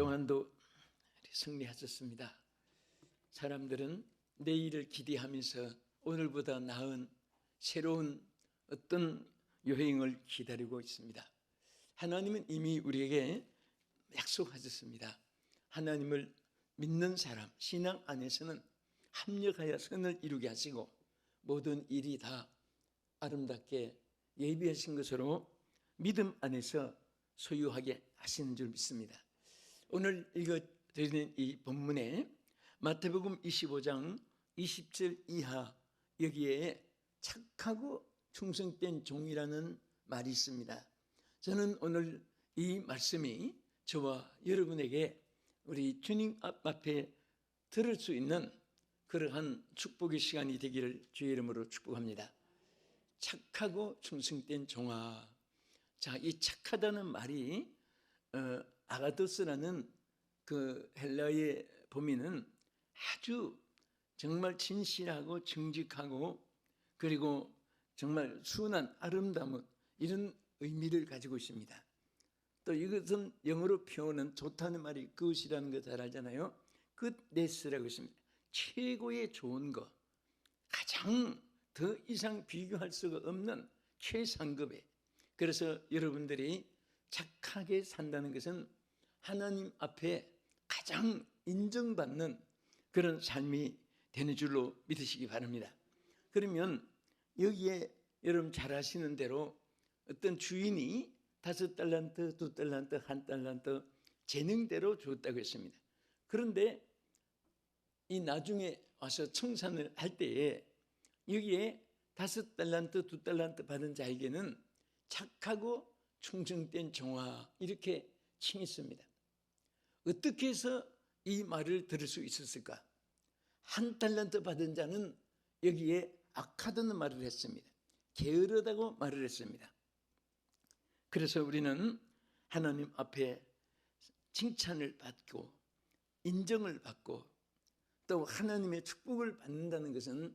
그동안도 승리하셨습니다. 사람들은 내일을 기대하면서 오늘보다 나은 새로운 어떤 여행을 기다리고 있습니다. 하나님은 이미 우리에게 약속하셨습니다. 하나님을 믿는 사람, 신앙 안에서는 합력하여 선을 이루게 하시고 모든 일이 다 아름답게 예비하신 것으로 믿음 안에서 소유하게 하시는 줄 믿습니다. 오늘 읽어드리는 이 본문에 마태복음 25장 20절 이하 여기에 착하고 충성된 종이라는 말이 있습니다. 저는 오늘 이 말씀이 저와 여러분에게 우리 주님 앞에 들을 수 있는 그러한 축복의 시간이 되기를 주의 이름으로 축복합니다. 착하고 충성된 종아. 자, 이 착하다는 말이 아가도스라는 그 헬라의 범위는 아주 정말 진실하고 정직하고 그리고 정말 순한 아름다운 이런 의미를 가지고 있습니다. 또 이것은 영어로 표현은 좋다는 말이 그것이라는 거 잘 알잖아요. 굿네스라고 있습니다. 최고의 좋은 것, 가장 더 이상 비교할 수가 없는 최상급의. 그래서 여러분들이 착하게 산다는 것은 하나님 앞에 가장 인정받는 그런 삶이 되는 줄로 믿으시기 바랍니다. 그러면 여기에 여러분 잘 아시는 대로 어떤 주인이 5달란트, 2달란트, 1달란트 재능대로 줬다고 했습니다. 그런데 이 나중에 와서 청산을 할 때에 여기에 5달란트, 2달란트 받은 자에게는 착하고 충성된 종아 이렇게 칭했습니다. 어떻게 해서 이 말을 들을 수 있었을까? 1달란트 받은 자는 여기에 악하다는 말을 했습니다. 게으르다고 말을 했습니다. 그래서 우리는 하나님 앞에 칭찬을 받고 인정을 받고 또 하나님의 축복을 받는다는 것은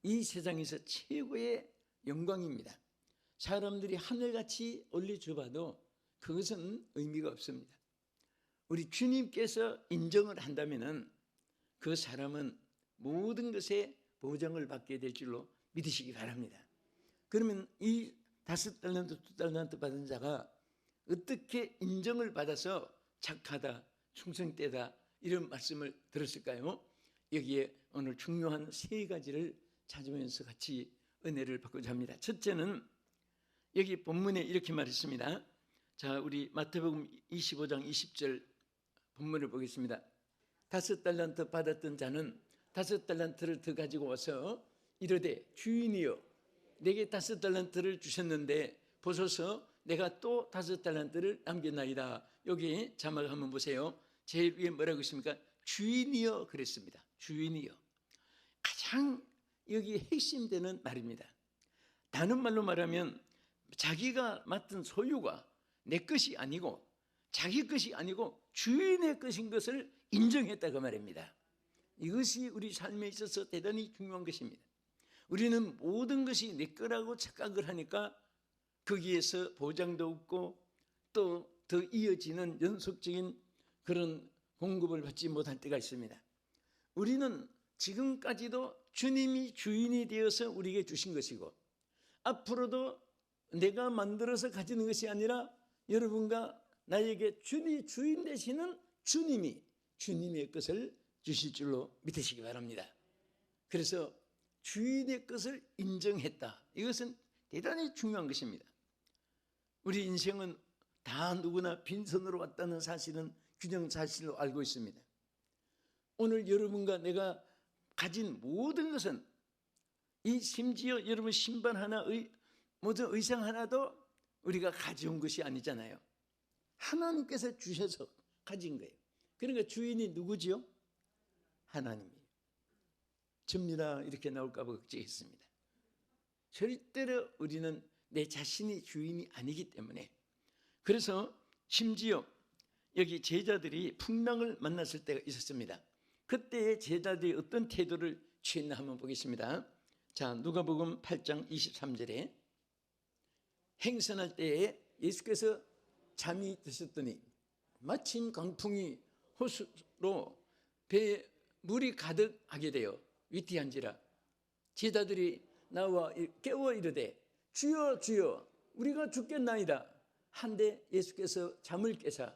이 세상에서 최고의 영광입니다. 사람들이 하늘같이 올려줘봐도 그것은 의미가 없습니다. 우리 주님께서 인정을 한다면 그 사람은 모든 것에 보장을 받게 될 줄로 믿으시기 바랍니다. 그러면 이 5달란트, 2달란트 받은 자가 어떻게 인정을 받아서 착하다, 충성되다 이런 말씀을 들었을까요? 여기에 오늘 중요한 3가지를 찾으면서 같이 은혜를 받고자 합니다. 첫째는 여기 본문에 이렇게 말했습니다. 자, 우리 마태복음 25장 20절 본문을 보겠습니다. 5달란트 받았던 자는 5달란트를 더 가지고 와서 이르되 주인이여 내게 5달란트를 주셨는데 보소서 내가 또 5달란트를 남겼나이다. 여기 자막 한번 보세요. 제일 위에 뭐라고 있습니까? 주인이여 그랬습니다. 주인이여. 가장 여기 핵심되는 말입니다. 다른 말로 말하면 자기가 맡은 소유가 내 것이 아니고 자기 것이 아니고 주인의 것인 것을 인정했다고 말입니다. 이것이 우리 삶에 있어서 대단히 중요한 것입니다. 우리는 모든 것이 내 거라고 착각을 하니까 거기에서 보장도 없고 또 더 이어지는 연속적인 그런 공급을 받지 못할 때가 있습니다. 우리는 지금까지도 주님이 주인이 되어서 우리에게 주신 것이고 앞으로도 내가 만들어서 가지는 것이 아니라 여러분과 나에게 주인 되시는 주님이 주님의 것을 주실 줄로 믿으시기 바랍니다. 그래서 주인의 것을 인정했다. 이것은 대단히 중요한 것입니다. 우리 인생은 다 누구나 빈손으로 왔다는 사실은 규정사실로 알고 있습니다. 오늘 여러분과 내가 가진 모든 것은 이 심지어 여러분 신발 하나, 모든 의상 하나도 우리가 가져온 것이 아니잖아요. 하나님께서 주셔서 가진 거예요. 그러니까 주인이 누구지요? 하나님이에요. 접니다 이렇게 나올까 봐 걱정했습니다. 절대로 우리는 내 자신이 주인이 아니기 때문에 그래서 심지어 여기 제자들이 풍랑을 만났을 때가 있었습니다. 그때의 제자들이 어떤 태도를 취했나 한번 보겠습니다. 자, 누가복음 8장 23절에 행선할 때에 예수께서 잠이 드셨더니 마침 강풍이 호수로 배에 물이 가득하게 되어 위태한지라 제자들이 나와 깨워 이르되 주여 주여 우리가 죽겠나이다 한데 예수께서 잠을 깨사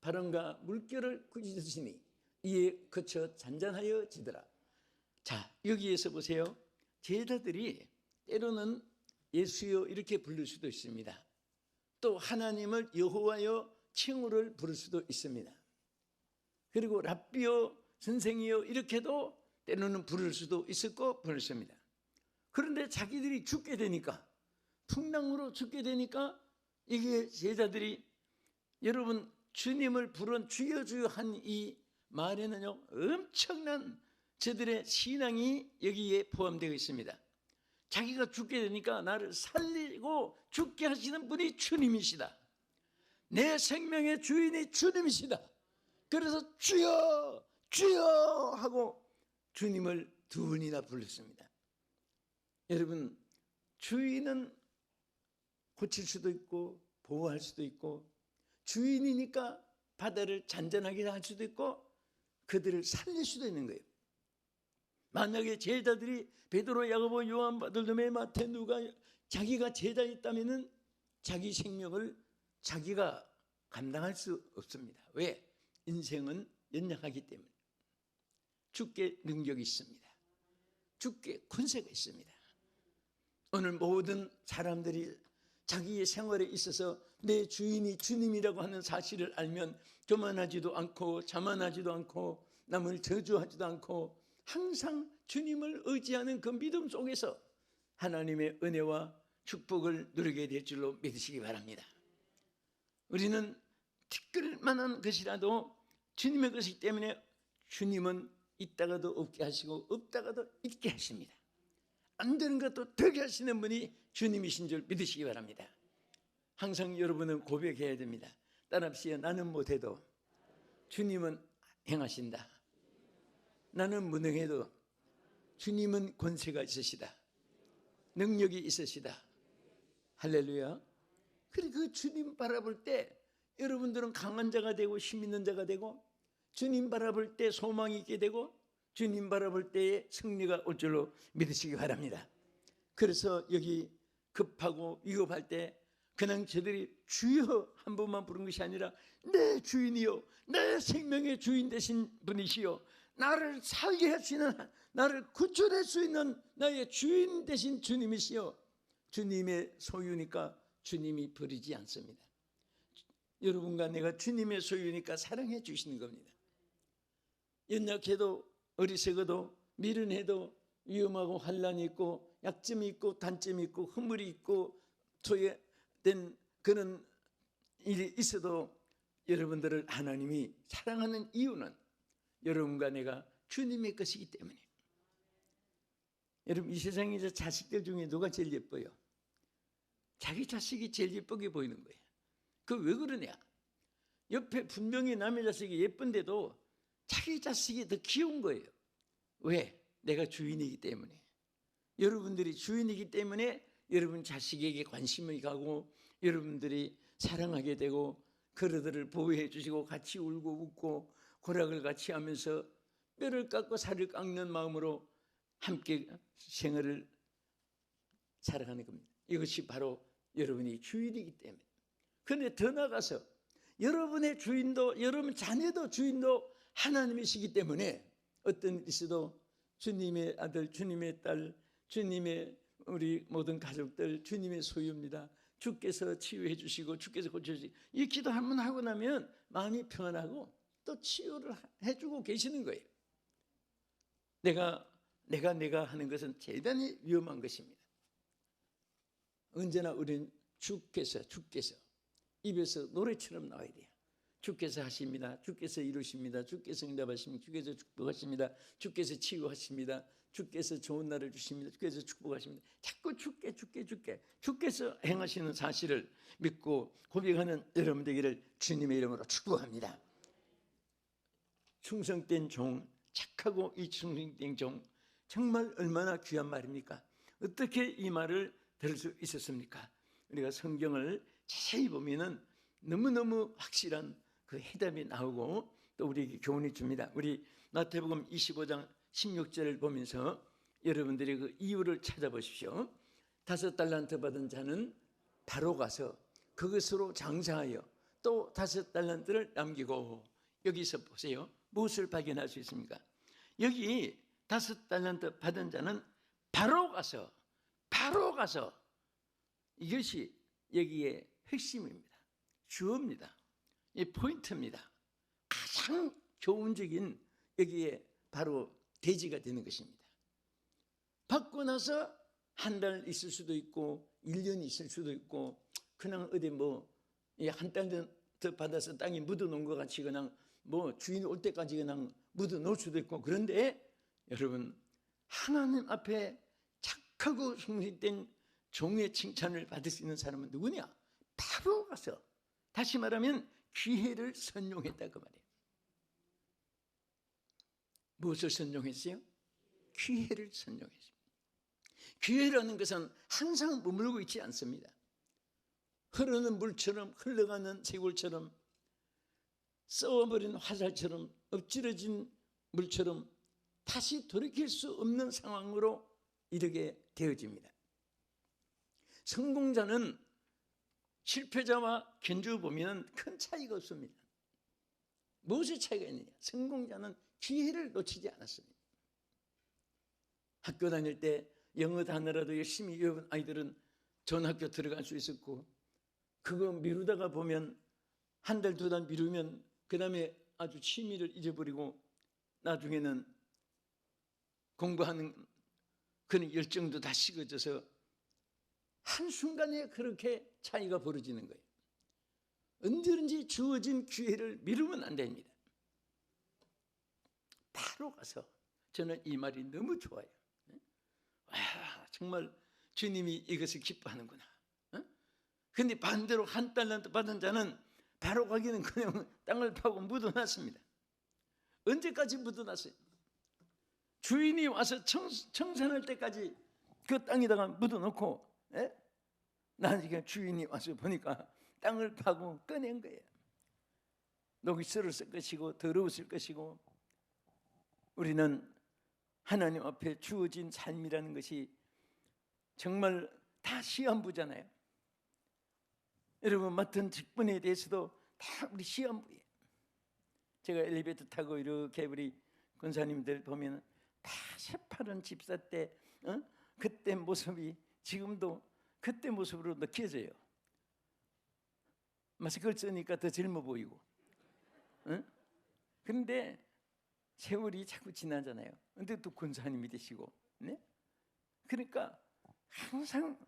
바람과 물결을 꾸짖으시니 이에 그쳐 잔잔하여 지더라. 자, 여기에서 보세요. 제자들이 때로는 예수여 이렇게 부를 수도 있습니다. 또 하나님을 여호와여 칭호를 부를 수도 있습니다. 그리고 랍비여 선생이여 이렇게도 때로는 부를 수도 있었고 부르습니다. 그런데 자기들이 죽게 되니까, 풍랑으로 죽게 되니까 이게 제자들이 여러분 주님을 부른 주여 주여 한 이 말에는요 엄청난 저들의 신앙이 여기에 포함되어 있습니다. 자기가 죽게 되니까 나를 살리고 죽게 하시는 분이 주님이시다. 내 생명의 주인이 주님이시다. 그래서 주여 주여 하고 주님을 두 번이나 불렀습니다. 여러분 주인은 고칠 수도 있고 보호할 수도 있고 주인이니까 바다를 잔잔하게 할 수도 있고 그들을 살릴 수도 있는 거예요. 만약에 제자들이 베드로, 야고보, 요한, 바돌로메, 마태, 누가 자기가 제자였다면은 자기 생명을 자기가 감당할 수 없습니다. 왜? 인생은 연약하기 때문에. 주께 능력이 있습니다. 주께 권세가 있습니다. 오늘 모든 사람들이 자기의 생활에 있어서 내 주인이 주님이라고 하는 사실을 알면 교만하지도 않고 자만하지도 않고 남을 저주하지도 않고 항상 주님을 의지하는 그 믿음 속에서 하나님의 은혜와 축복을 누리게 될 줄로 믿으시기 바랍니다. 우리는 티끌 만한 것이라도 주님의 것이기 때문에 주님은 있다가도 없게 하시고 없다가도 있게 하십니다. 안 되는 것도 되게 하시는 분이 주님이신 줄 믿으시기 바랍니다. 항상 여러분은 고백해야 됩니다. 따라합시다. 나는 못해도 주님은 행하신다. 나는 무능해도 주님은 권세가 있으시다. 능력이 있으시다. 할렐루야. 그리고 그 주님 바라볼 때 여러분들은 강한 자가 되고 힘 있는 자가 되고 주님 바라볼 때 소망이 있게 되고 주님 바라볼 때에 승리가 올 줄로 믿으시기 바랍니다. 그래서 여기 급하고 위급할 때 그냥 저들이 주여 한 번만 부른 것이 아니라 내 주인이요 내 생명의 주인 되신 분이시요 나를 살게 하시는 나를 구출할 수 있는 나의 주인 되신 주님이시요 주님의 소유니까 주님이 버리지 않습니다. 여러분과 내가 주님의 소유니까 사랑해 주시는 겁니다. 연약해도 어리석어도 미련해도 위험하고 환난이 있고 약점이 있고 단점이 있고 허물이 있고 소외된 그런 일이 있어도 여러분들을 하나님이 사랑하는 이유는 여러분과 내가 주님의 것이기 때문에. 여러분 이 세상에서 자식들 중에 누가 제일 예뻐요? 자기 자식이 제일 예쁘게 보이는 거예요. 그 왜 그러냐? 옆에 분명히 남의 자식이 예쁜데도 자기 자식이 더 귀여운 거예요. 왜? 내가 주인이기 때문에. 여러분들이 주인이기 때문에 여러분 자식에게 관심이 가고 여러분들이 사랑하게 되고 그들을 보호해 주시고 같이 울고 웃고 고락을 같이 하면서 뼈를 깎고 살을 깎는 마음으로 함께 생활을 살아가는 겁니다. 이것이 바로 여러분이 주인이기 때문에. 그런데 더 나아가서 여러분의 주인도 여러분 자녀도 주인도 하나님이시기 때문에 어떤 일 있어도 주님의 아들, 주님의 딸, 주님의 우리 모든 가족들 주님의 소유입니다. 주께서 치유해 주시고 주께서 고쳐주시고 이 기도 한 번 하고 나면 마음이 평안하고 또 치유를 해주고 계시는 거예요. 내가 하는 것은 대단히 위험한 것입니다. 언제나 우리는 주께서 입에서 노래처럼 나와야 돼요. 주께서 하십니다. 주께서 이루십니다. 주께서 응답하십니다. 주께서 축복하십니다. 주께서 치유하십니다. 주께서 좋은 날을 주십니다. 주께서 축복하십니다. 자꾸 주께서 행하시는 사실을 믿고 고백하는 여러분 되기를 주님의 이름으로 축복합니다. 충성된 종, 착하고 이 충성된 종 정말 얼마나 귀한 말입니까? 어떻게 이 말을 들을 수 있었습니까? 우리가 성경을 자세히 보면은 너무너무 확실한 그 해답이 나오고 또 우리에게 교훈이 줍니다. 우리 마태복음 25장 16절을 보면서 여러분들이 그 이유를 찾아보십시오. 5달란트 받은 자는 바로 가서 그것으로 장사하여 또 5달란트를 남기고, 여기서 보세요. 무엇을 발견할 수 있습니까? 여기 5달란트 받은 자는 바로 가서 이것이 여기에 핵심입니다. 주어입니다. 이 포인트입니다. 가장 교훈적인 여기에 바로 대지가 되는 것입니다. 받고 나서 한 달 있을 수도 있고 1년 있을 수도 있고, 그냥 어디 한 달 더 받아서 땅에 묻어놓은 것 같이 그냥 주인 올 때까지 그냥 묻어놓을 수도 있고. 그런데 여러분, 하나님 앞에 착하고 성실된 종의 칭찬을 받을 수 있는 사람은 누구냐? 바로 가서, 다시 말하면 기회를 선용했다 그 말이에요. 무엇을 선용했어요? 기회를 선용했습니다. 기회라는 것은 항상 머물고 있지 않습니다. 흐르는 물처럼, 흘러가는 세월처럼, 썩어버린 화살처럼, 엎질러진 물처럼 다시 돌이킬 수 없는 상황으로 이르게 되어집니다. 성공자는 실패자와 견주어 보면 큰 차이가 없습니다. 무엇의 차이가 있느냐? 성공자는 기회를 놓치지 않았습니다. 학교 다닐 때 영어 단어라도 열심히 외운 아이들은 전학교 들어갈 수 있었고, 그거 미루다가 보면 한 달, 2달 미루면 그 다음에 아주 취미를 잊어버리고 나중에는 공부하는 그런 열정도 다 식어져서 한순간에 그렇게 차이가 벌어지는 거예요. 언제든지 주어진 기회를 미루면 안 됩니다. 바로 가서, 저는 이 말이 너무 좋아요. 정말 주님이 이것을 기뻐하는구나. 그런데 반대로 1달란트 받은 자는 바로 가기는 그냥 땅을 파고 묻어놨습니다. 언제까지 묻어놨어요? 주인이 와서 청산할 때까지 그 땅에다가 묻어놓고, 나중에 주인이 와서 보니까 땅을 파고 꺼낸 거예요. 녹이 썰었을 것이고 더러웠을 것이고. 우리는 하나님 앞에 주어진 삶이라는 것이 정말 다 시험부잖아요. 여러분, 맡은 직분에 대해서도 다 우리 시험부예요. 제가 엘리베이터 타고 이렇게 우리 권사님들 보면 다 새파란 집사 때 그때 모습이 지금도 그때 모습으로 느껴져요. 마스크를 쓰니까 더 젊어 보이고. 그런데 세월이 자꾸 지나잖아요. 근데 또 권사님이 되시고, 그러니까 항상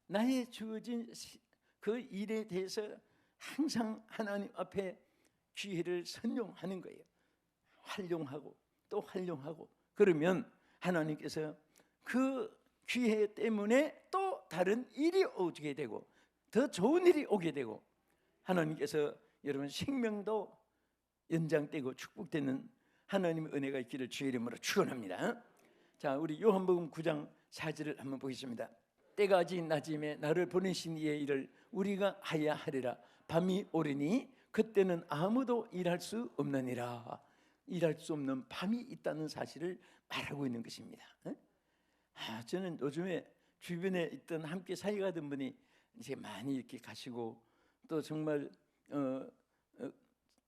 나의 주어진 그 일에 대해서 항상 하나님 앞에 기회를 선용하는 거예요. 활용하고 또 활용하고. 그러면 하나님께서 그 기회 때문에 또 다른 일이 오게 되고 더 좋은 일이 오게 되고, 하나님께서 여러분 생명도 연장되고 축복되는 하나님의 은혜가 있기를 주의 이름으로 축원합니다. 자, 우리 요한복음 9장 4절을 한번 보겠습니다. 때가 아직 낮임에 나를 보내신 이의 일을 우리가 하야 하리라. 밤이 오리니 그때는 아무도 일할 수 없느니라. 일할 수 없는 밤이 있다는 사실을 말하고 있는 것입니다. 저는 요즘에 주변에 있던 함께 사역하던 분이 이제 많이 이렇게 가시고, 또 정말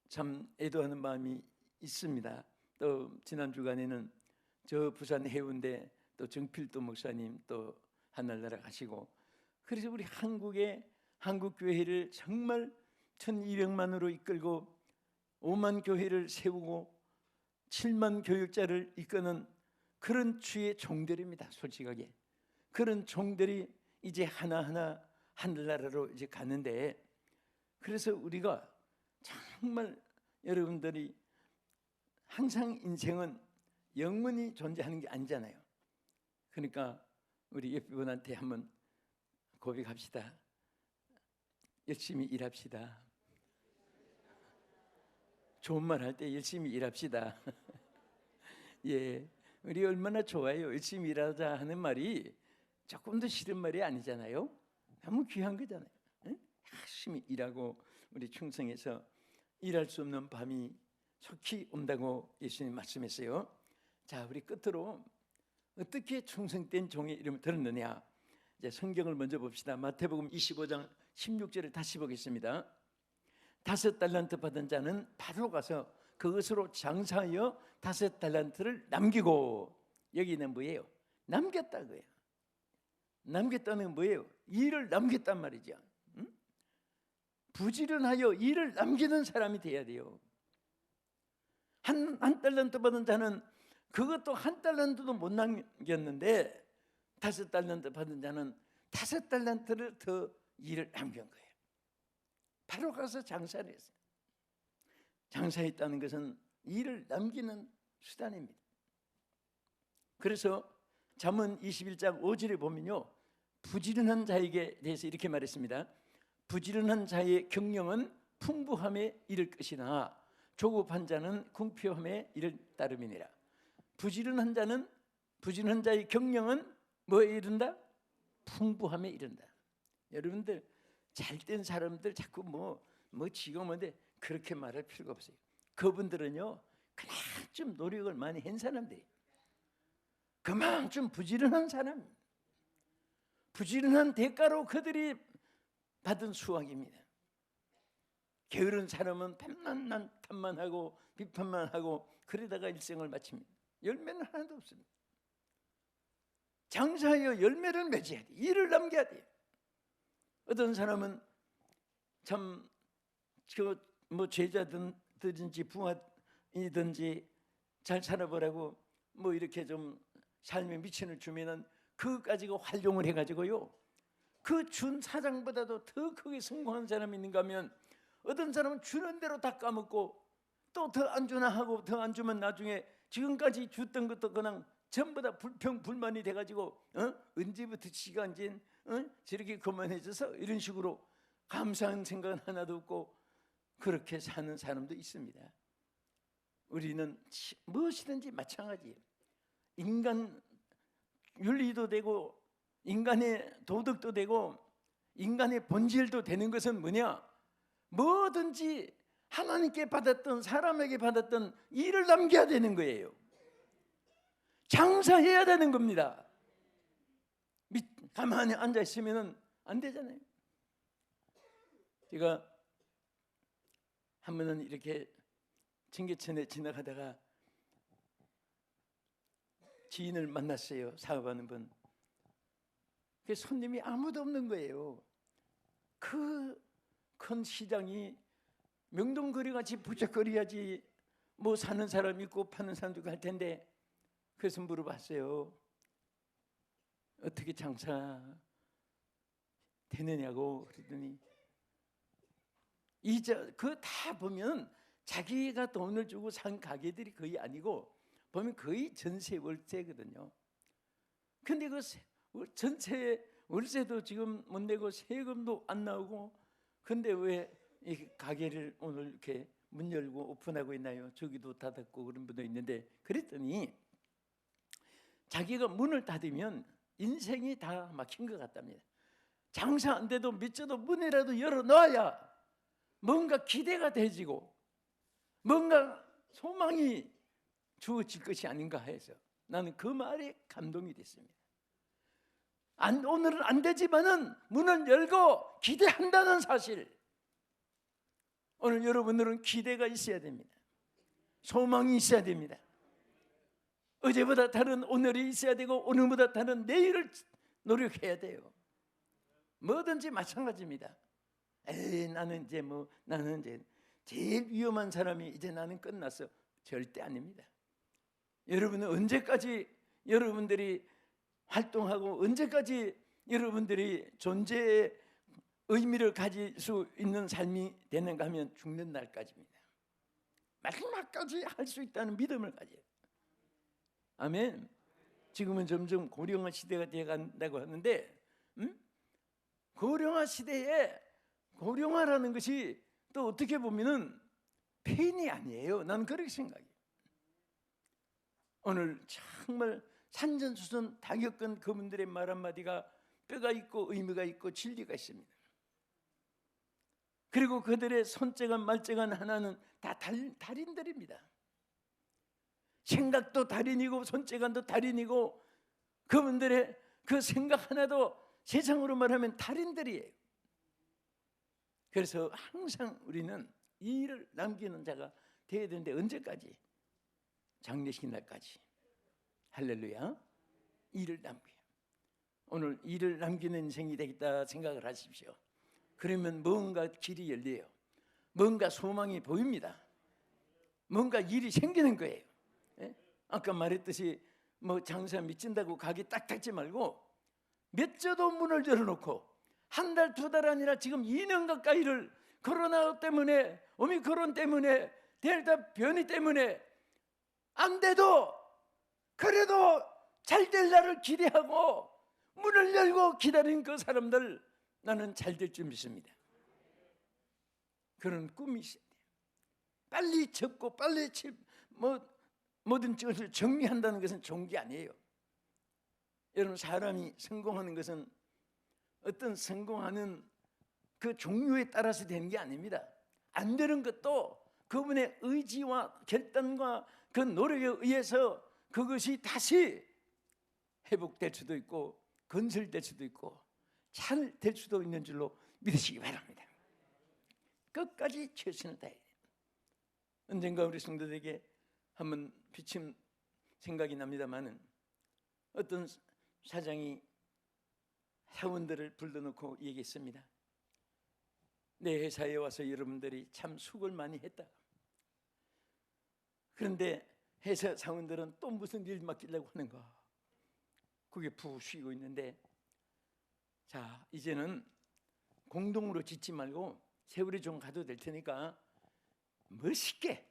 참 애도하는 마음이 있습니다. 또 지난 주간에는 저 부산 해운대 또 정필도 목사님 또 하늘나라 가시고, 그래서 우리 한국의 한국교회를 정말 1200만으로 이끌고 5만 교회를 세우고 7만 교육자를 이끄는 그런 주의 종들입니다. 솔직하게 그런 종들이 이제 하나하나 하늘나라로 이제 가는데, 그래서 우리가 정말 여러분들이 항상 인생은 영원히 존재하는 게 아니잖아요. 그러니까 우리 옆에 분한테 한번 고백합시다. 열심히 일합시다. 좋은 말 할 때 열심히 일합시다. 예, 우리 얼마나 좋아요. 열심히 일하자 하는 말이 조금 더 싫은 말이 아니잖아요. 너무 귀한 거잖아요. 열심히 일하고 우리 충성해서 일할 수 없는 밤이 속히 온다고 예수님 말씀했어요. 자, 우리 끝으로 어떻게 충성된 종의 이름을 들었느냐, 이제 성경을 먼저 봅시다. 마태복음 25장 16절을 다시 보겠습니다. 5달란트 받은 자는 바로 가서 그것으로 장사하여 5달란트를 남기고, 여기는 뭐예요? 남겼다고요. 남겼다는 건 뭐예요? 일을 남겼단 말이죠. 응? 부지런하여 일을 남기는 사람이 돼야 돼요. 한 달란트 받은 자는 그것도 1달란트도 못 남겼는데 5달란트 받은 자는 5달란트를 더 일을 남긴 거예요. 바로 가서 장사를 했어요. 장사했다는 것은 일을 남기는 수단입니다. 그래서 잠언 21장 5절에 보면요, 부지런한 자에게 대해서 이렇게 말했습니다. 부지런한 자의 경영은 풍부함에 이를 것이나 조급한 자는 궁핍함에 이를 따름이니라. 부지런한 자의 경영은 뭐에 이른다? 풍부함에 이른다. 여러분들 잘된 사람들 자꾸 뭐 지금 뭔데 그렇게 말할 필요가 없어요. 그분들은요, 그냥 좀 노력을 많이 한 사람들이, 그만큼 부지런한 사람, 부지런한 대가로 그들이 받은 수확입니다. 게으른 사람은 탐만 하고 비판만 하고 그러다가 일생을 마칩니다. 열매는 하나도 없습니다. 장사하여 열매를 맺어야 돼. 일을 남겨야 돼. 어떤 사람은 참 뭐 제자든지 부하이든지 잘 살아보라고 뭐 이렇게 좀 삶의 미천을 주면은 그거 가지고 활용을 해가지고요, 그 준 사장보다도 더 크게 성공한 사람이 있는가 하면, 어떤 사람은 주는 대로 다 까먹고 또 더 안 주나 하고 더 안 주면 나중에 지금까지 줬던 것도 그냥 전부 다 불평불만이 돼가지고 언제부터 시간진 저렇게 그만해져서 이런 식으로 감사한 생각은 하나도 없고 그렇게 사는 사람도 있습니다. 우리는 무엇이든지 마찬가지예요. 인간 윤리도 되고 인간의 도덕도 되고 인간의 본질도 되는 것은 뭐냐? 뭐든지 하나님께 받았던 사람에게 받았던 일을 남겨야 되는 거예요. 장사해야 되는 겁니다. 가만히 앉아 있으면 안 되잖아요. 제가 한 번은 이렇게 청계천에 지나가다가 지인을 만났어요. 사업하는 분. 그 손님이 아무도 없는 거예요. 그 큰 시장이 명동거리같이 부쩍거려야지 뭐 사는 사람 있고 파는 사람도 갈 텐데, 그래서 물어봤어요. 어떻게 장사 되느냐고. 그랬더니 그 다 보면 자기가 돈을 주고 산 가게들이 거의 아니고 보면 거의 전세 월세거든요. 근데 그 전세 월세도 지금 못 내고 세금도 안 나오고, 근데 왜 이 가게를 오늘 이렇게 문 열고 오픈하고 있나요? 저기도 닫았고 그런 분도 있는데, 그랬더니 자기가 문을 닫으면 인생이 다 막힌 것 같답니다. 장사 안 돼도 밑져도 문이라도 열어놔야 뭔가 기대가 되지고 뭔가 소망이 주어질 것이 아닌가 해서 나는 그 말에 감동이 됐습니다. 오늘은 안 되지만은 문을 열고 기대한다는 사실, 오늘 여러분들은 기대가 있어야 됩니다. 소망이 있어야 됩니다. 어제보다 다른 오늘이 있어야 되고 오늘보다 다른 내일을 노력해야 돼요. 뭐든지 마찬가지입니다. 나는 이제 제일 위험한 사람이 이제 나는 끝났어. 절대 아닙니다. 여러분은 언제까지 여러분들이 활동하고 언제까지 여러분들이 존재의 의미를 가질 수 있는 삶이 되는가 하면 죽는 날까지입니다. 마지막까지 할 수 있다는 믿음을 가져요. 아멘. 지금은 점점 고령화 시대가 되어간다고 하는데, 고령화 시대에 고령화라는 것이 또 어떻게 보면은 폐인이 아니에요. 난 그렇게 생각해요. 오늘 정말 산전수전 다 겪은 그분들의 말 한마디가 뼈가 있고 의미가 있고 진리가 있습니다. 그리고 그들의 손재간 말재간 하나는 다 달인들입니다. 생각도 달인이고 손재간도 달인이고 그분들의 그 생각 하나도 세상으로 말하면 달인들이에요. 그래서 항상 우리는 이 일을 남기는 자가 되어야 되는데 언제까지? 장례식 날까지. 할렐루야. 일을 남겨요. 오늘 일을 남기는 인생이 되겠다 생각을 하십시오. 그러면 뭔가 길이 열려요. 뭔가 소망이 보입니다. 뭔가 일이 생기는 거예요. 예? 아까 말했듯이 뭐 장사 미친다고 가게 딱 닫지 말고 몇 주도 문을 열어놓고 한 달, 두 달 아니라 지금 2년 가까이를 코로나 때문에, 오미크론 때문에, 델타 변이 때문에 안 돼도 그래도 잘 될 날을 기대하고 문을 열고 기다린 그 사람들, 나는 잘 될 줄 믿습니다. 그런 꿈이 있어야 돼요. 빨리 접고 빨리 모든 것을 정리한다는 것은 좋은 게 아니에요. 여러분, 사람이 성공하는 것은 어떤 성공하는 그 종류에 따라서 되는 게 아닙니다. 안 되는 것도 그분의 의지와 결단과 그 노력에 의해서 그것이 다시 회복될 수도 있고 건설될 수도 있고 잘 될 수도 있는 줄로 믿으시기 바랍니다. 끝까지 최선을 다해야 돼요. 언젠가 우리 성도들에게 한번 비친 생각이 납니다만은, 어떤 사장이 사원들을 불러놓고 얘기했습니다. 내 회사에 와서 여러분들이 참 수고를 많이 했다. 그런데 회사 사원들은 또 무슨 일 맡기려고 하는가? 그게 푹 쉬고 있는데, 자, 이제는 공동으로 짓지 말고 세월이 좀 가도 될 테니까 멋있게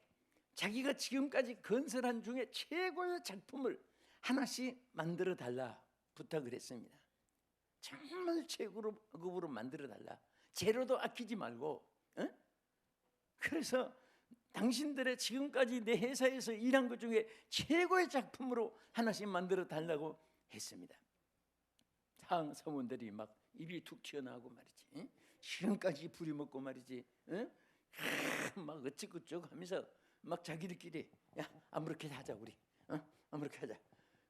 자기가 지금까지 건설한 중에 최고의 작품을 하나씩 만들어 달라 부탁을 했습니다. 정말 최고급으로 만들어 달라. 재료도 아끼지 말고. 그래서 당신들의 지금까지 내 회사에서 일한 것 중에 최고의 작품으로 하나씩 만들어 달라고 했습니다. 사원들이 막 입이 툭 튀어나오고 말이지, 지금까지 부려먹고 말이지, 막 어찌고저쩌고 하면서 막 자기들끼리, 야, 아무렇게 하자 우리, 아무렇게 하자.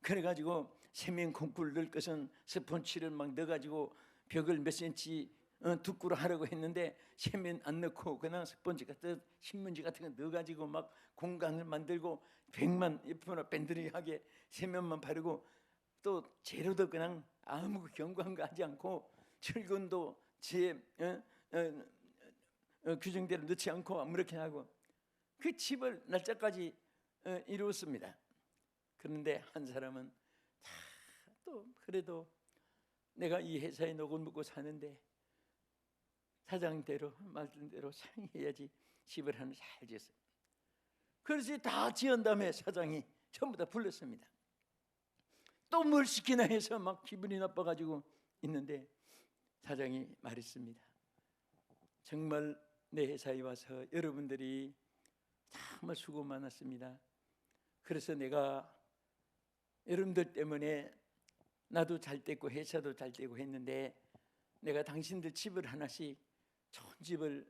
그래가지고 세면 콩쿨 넣을 것은 스펀지를 막 넣어가지고 벽을 몇 센치 두께로 하려고 했는데 세면 안 넣고 그냥 스펀지 같은 신문지 같은 거 넣어가지고 막 공간을 만들고 벽만 옆으로 밴드리하게 세면만 바르고, 또 재료도 그냥 아무 경고한 거 하지 않고 철근도 제 규정대로 넣지 않고 아무렇게 하고 그 집을 날짜까지 이루었습니다. 그런데 한 사람은 또 그래도 내가 이 회사에 녹을 먹고 사는데 사장대로 말든 대로 상의해야지 집을 하나 잘 지었어요. 그래서 다 지은 다음에 사장이 전부 다 불렀습니다. 또 뭘 시키나 해서 막 기분이 나빠가지고 있는데 사장이 말했습니다. 정말 내 회사에 와서 여러분들이 정말 수고 많았습니다. 그래서 내가 여러분들 때문에 나도 잘 됐고 회사도 잘 되고 했는데 내가 당신들 집을 하나씩, 좋은 집을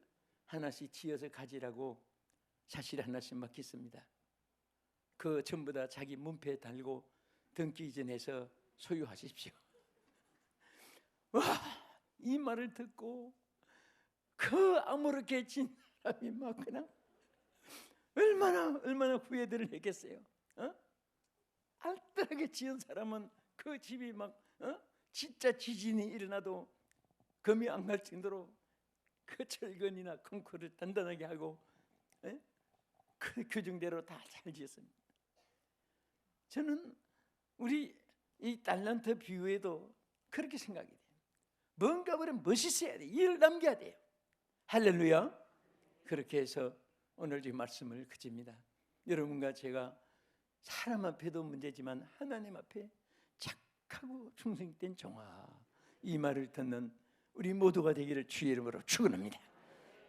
하나씩 지어서 가지라고 샤시를 하나씩 맡겼습니다. 그 전부 다 자기 문패에 달고 등기 이전해서 소유하십시오. 와, 이 말을 듣고 그 아무렇게 진 사람이 막 그냥 얼마나 후회들을 했겠어요. 알뜰하게 지은 사람은 그 집이 막 진짜 지진이 일어나도 금이 안 갈 정도로 그 철근이나 콘크리트를 단단하게 하고 그 규정대로 다 잘 지었습니다. 저는 우리 이 달란트 비유에도 그렇게 생각이 돼요. 뭔가 우리는 멋있어야 돼요. 일을 남겨야 돼요. 할렐루야. 그렇게 해서 오늘 이 말씀을 그칩니다. 여러분과 제가 사람 앞에도 문제지만 하나님 앞에 착하고 충성된 종아, 이 말을 듣는 우리 모두가 되기를 주의 이름으로 축원합니다.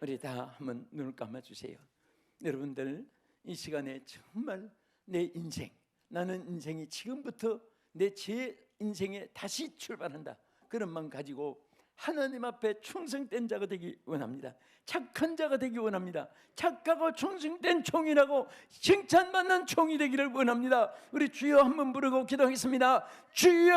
우리 다 한번 눈을 감아주세요. 여러분들, 이 시간에 정말 내 인생, 나는 인생이 지금부터 제 인생에 다시 출발한다, 그런 마음 가지고 하나님 앞에 충성된 자가 되기 원합니다. 착한 자가 되기 원합니다. 착하고 충성된 종이라고 칭찬받는 종이 되기를 원합니다. 우리 주여 한번 부르고 기도하겠습니다. 주여!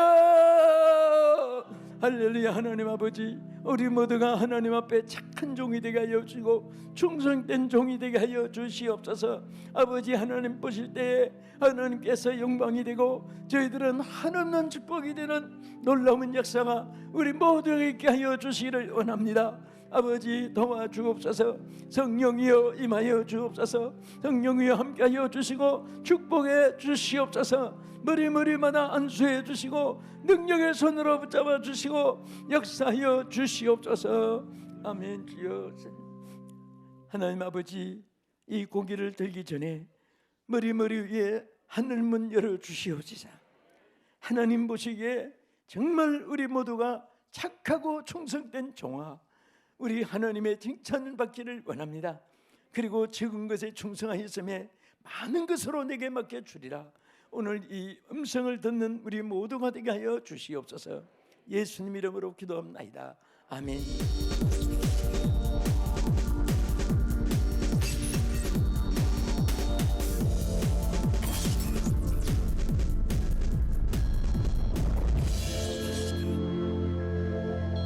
할렐루야. 하나님 아버지, 우리 모두가 하나님 앞에 착한 종이 되게 하여 주시고 충성된 종이 되게 하여 주시옵소서. 아버지, 하나님 보실 때에 하나님께서 영광이 되고 저희들은 한없는 축복이 되는 놀라운 역사가 우리 모두에게 있게 하여 주시기를 원합니다. 아버지, 도와주옵소서. 성령이여 임하여 주옵소서. 성령이여 함께하여 주시고 축복해 주시옵소서. 머리마다 안수해 주시고 능력의 손으로 붙잡아 주시고 역사하여 주시옵소서. 아멘. 주여. 하나님 아버지, 이 고기를 들기 전에 머리 위에 하늘문 열어 주시옵소서. 하나님 보시기에 정말 우리 모두가 착하고 충성된 종아, 우리 하나님의 칭찬을 받기를 원합니다. 그리고 적은 것에 충성하였음에 많은 것으로 내게 맡겨주리라. 오늘 이 음성을 듣는 우리 모두가 되게 하여 주시옵소서. 예수님 이름으로 기도합나이다. 아멘.